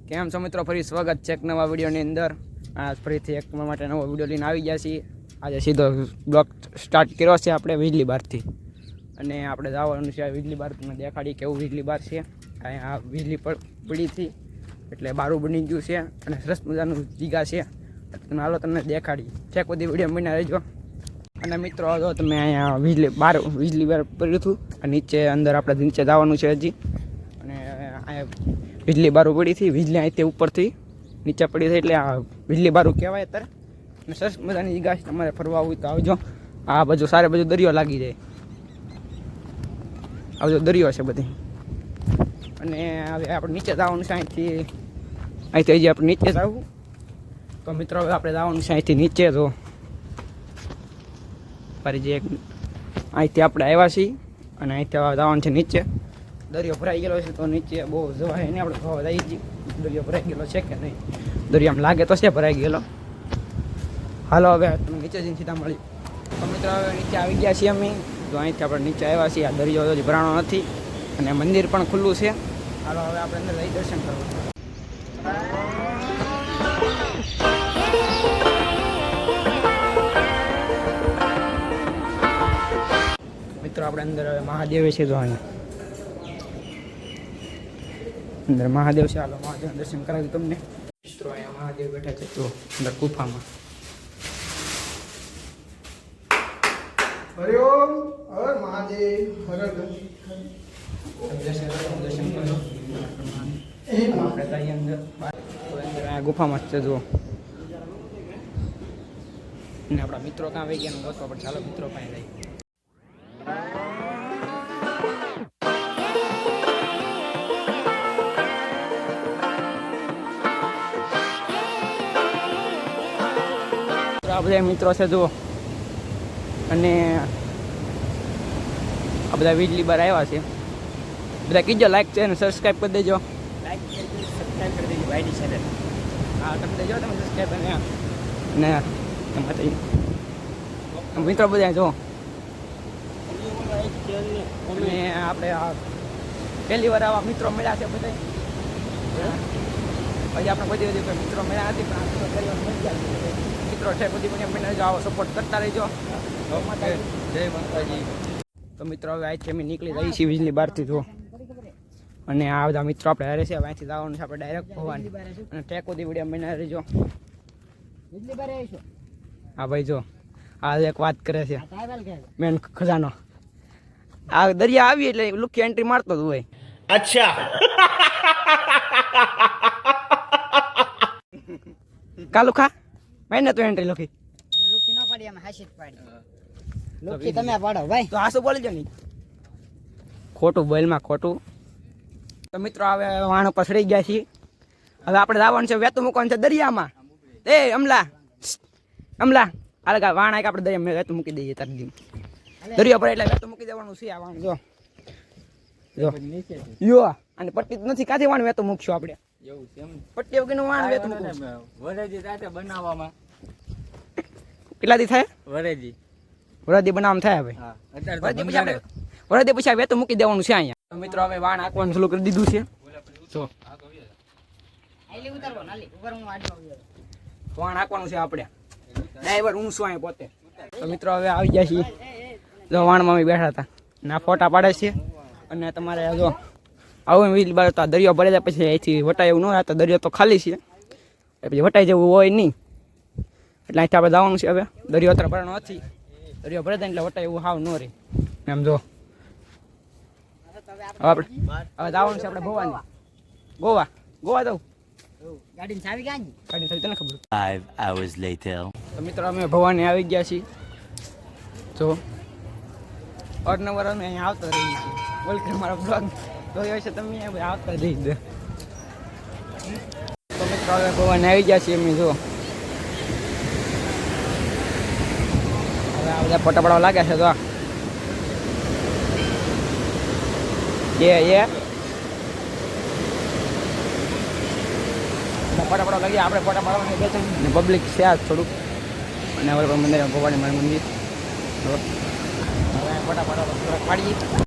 કેમ છો મિત્રો, ફરી સ્વાગત છે એક નવા વિડીયોની અંદર. આ ફરીથી એક માટે નવો વિડીયો લઈને આવી ગયા છીએ. આજે સીધો બ્લોગ સ્ટાર્ટ કર્યો છે આપણે વીજળી બારથી, અને આપણે જવાનું છે વીજળી બાર. તમને દેખાડી કેવું વીજળી બાર છે. આ વીજળી પડી હતી એટલે બારું બની ગયું છે અને સરસ મજાનું જીગા છે. તમે હાલો તમને દેખાડી છેક બધી વિડીયો બના રહેજો. અને મિત્રો જો તમે અહીંયા વીજળી બાર પડ્યું હતું, નીચે અંદર આપણે નીચે જવાનું છે હજી. અને અહીંયા વીજળી બારું પડી હતી, વીજળી અહીંથી ઉપરથી નીચે પડી હતી એટલે આ વીજળી બારું કહેવાય અત્યારે. અને સરસ મજાની જગ્યા છે, તમારે ફરવા હોય તો આવજો. આ બાજુ સારે બાજુ દરિયો લાગી જાય, આ બાજુ દરિયો છે બધી. અને હવે આપણે નીચે જવાનું છે અહીંથી હજી આપણે નીચે જવું. તો મિત્રો હવે આપણે જવાનું છે અહીંથી નીચે. તો ફરી જે અહીંથી આપણે આવ્યા છીએ અને અહીંથી જવાનું છે નીચે. દરિયો ભરાઈ ગયેલો છે તો નીચે બહુ જવાય નહીં, આપણે જોવા જઈએ છીએ દરિયો ભરાઈ ગયેલો છે કે નહીં. દરિયામાં લાગે તો છે ભરાઈ ગયેલો. હાલો હવે તમે નીચે જઈને સીધા મળી. તો મિત્રો હવે નીચે આવી ગયા છીએ અમે. તો અહીંથી આપણે નીચે આવ્યા છીએ. આ દરિયો હજી ભરાણો નથી અને મંદિર પણ ખુલ્લું છે. હાલો હવે આપણે અંદર જઈ દર્શન કરવા. મિત્રો આપણે અંદર મહાદેવ છે. જો અહીંયા અંદર મહાદેવ છે. હાલો મહાદેવ દર્શન કરાવી તમને. મિત્રો અહીંયા મહાદેવ બેઠા છે તો અંદર ગુફામાં. હરિઓમ હર મહાદેવ હર દર્શન કરો. આપણે જઈએ અંદર. અહીંયા ગુફામાં જ છે જુઓ. અને આપણા મિત્રો કાં આવી ગયા ગોતવા પડે. ચાલો મિત્રો પાસે જઈએ. આ બધા મિત્રો છે જુઓ. અને આ બધા વીજળી બાર આવ્યા છે. બધા કીજો લાઈક છે અને સબસ્ક્રાઈબ કરી દેજો. લાઈક સબસ્ક્રાઈબ કરી દેજો ભાઈની ચેનલ. હા કરી દેજો તમે સબસ્ક્રાઈબ. અને મિત્રો બધા જો. અને આપણે આ પહેલી વાર આવા મિત્રો મળ્યા છે બધા. પછી આપણે બધી બધી મિત્રો મળ્યા હતી પણ આ પરિવાર મળી ગયા મિત્રો છે. બધી મને મને આવો સપોર્ટ કરતા રહેજો. જય માતાજી. તો મિત્રો હવે અહીંથી અમે નીકળી જઈએ છીએ વીજળી બારથી જો. અને આ બધા મિત્રો આપણે હારે છે. હવે અહીંથી જવાનું છે આપણે ડાયરેક્ટ ભવાની. અને ટેકોથી વિડીયો બનાવી રહેજો. હા ભાઈ જો આ એક વાત કરે છે મેન ખજાનો. આ દરિયા આવી એટલે લુકી એન્ટ્રી મારતો જ હોય. અચ્છા કાલુ ખા મેં તો એન્ટ્રી લખી. તમે લુકી ન પાડી, અમે હાસી જ પાડી. લુકી તમે પાડો ભાઈ. તો આસુ બોલી જાવ નહીં, ખોટું બોલમાં ખોટું. તો મિત્રો હવે વાણ ઉપર ચડી ગયા છીએ. હવે આપણે જવાનું છે વેતું મૂકવાનું છે દરિયામાં. એ અમલા અમલા હાલ વાણ આપણે દરિયા વેતું મૂકી દઈએ. તારી દરિયા પર એટલે વેતું મૂકી દેવાનું છે. આ વાણ જો જો યો અને પટ્ટી નથી. કાથી વાણ વેતું મૂકશું આપણે? એવું છે એમ. પટ્ટી વગરનું વાણ વેતું મૂકવું. વરેજી રાતે બનાવવામાં કેટલા દી થાય? વરદી બનાવવામાં થાય ભાઈ. હા અત્યારે વરદી પછી વેતું મૂકી દેવાનું છે અહીંયા. તો મિત્રો હવે વાણ આંકવાનું ચાલુ કરી દીધું છે. જો આલી ઉતારવો નાલી ઉપર હું આડો વાણ આંકવાનું છે આપણે. ડ્રાઈવર હું છું અહીંયા પોતે. તો મિત્રો હવે આવી ગયા છીએ. જો વાણમાં અમે બેઠા હતા ના ફોટા પાડે છે. અને તમારે જો આવું વીજળી બાર તો આ દરિયો ભરે જાય પછી અહીંથી વટાય એવું ન હોય. તો દરિયો તો ખાલી છે પછી વટાઈ જેવું હોય નહીં. એટલે અહીંથી આપણે જવાનું છે. હવે દરિયો અત્યારે ભરવાનો નથી. દરિયો ભરે જાય એટલે વટાય એવું હાવ ન રહે એમ. જો આપણે હવે જવાનું છે આપણે ભવાની. ગોવા જવું. ગાડીની ચાવી કાંઈ ગાડી થઈ તને ખબર. 5 hours later. તો મિત્રો અમે ભવાની આવી ગયા છીએ. જો અરનવર અમે અહીંયા આવતા રહીએ છીએ. વેલકમ મારા બ્લોગ જોયો છે તમે આવતા રહી દે. તો મિત્રો હવે ભવાની આવી ગયા છીએ અમે. જો હવે આ બધા ફોટા પડાવવા લાગ્યા છે. તો ફોટા પડાવવા લાગીએ આપણે. ફોટા પડાવવાની બે ને પબ્લિક છે આ થોડુંક. અને હવે મંદિર ભવાની મારું મંદિર. હવે ફોટા પાડીએ.